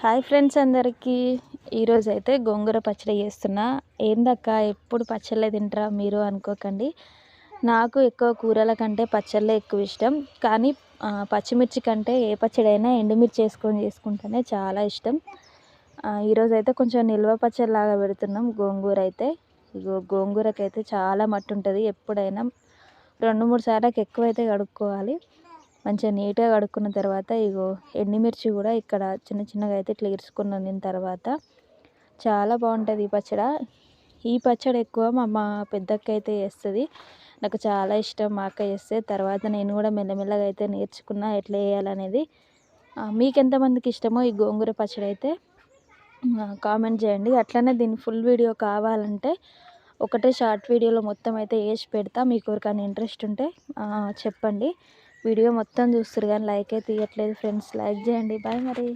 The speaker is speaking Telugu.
హాయ్ ఫ్రెండ్స్ అందరికీ. ఈరోజైతే గోంగూర పచ్చడి చేస్తున్నా. ఏందక్క ఎప్పుడు పచ్చళ్ళే తింటారా మీరు అనుకోకండి. నాకు ఎక్కువ కూరల కంటే పచ్చళ్ళే ఎక్కువ ఇష్టం. కానీ పచ్చిమిర్చి కంటే ఏ పచ్చడైనా ఎండుమిర్చి వేసుకొని చేసుకుంటేనే చాలా ఇష్టం. ఈరోజైతే కొంచెం నిల్వ పచ్చడిలాగా పెడుతున్నాం గోంగూర అయితే. ఇగో గోంగూరకైతే చాలా మట్టి ఉంటుంది. ఎప్పుడైనా 2-3 సార్లకు ఎక్కువైతే కడుక్కోవాలి. మంచిగా నీట్గా కడుక్కున్న తర్వాత ఇగో ఎండుమిర్చి కూడా ఇక్కడ చిన్న చిన్నగా అయితే ఇట్లా ఇరుచుకున్నాను నేను. తర్వాత చాలా బాగుంటుంది ఈ పచ్చడి. ఈ పచ్చడి ఎక్కువ మా పెద్దక్క అయితే చేస్తుంది. నాకు చాలా ఇష్టం మా అక్క చేస్తే. తర్వాత నేను కూడా మెల్లమెల్లగా అయితే నేర్చుకున్నా ఎట్లా చేయాలనేది. మీకు ఎంతమందికి ఇష్టమో ఈ గోంగూర పచ్చడి అయితే కామెంట్ చేయండి. అట్లనే దీని ఫుల్ వీడియో కావాలంటే ఒకటే షార్ట్ వీడియోలో మొత్తం అయితే వేసి పెడతా. మీకు ఎవరికైనా ఇంట్రెస్ట్ ఉంటే చెప్పండి. వీడియో మొత్తం చూస్తారు కానీ లైక్ అయితే ఇవ్వట్లేదు ఫ్రెండ్స్. లైక్ చేయండి. బాయ్ మరి.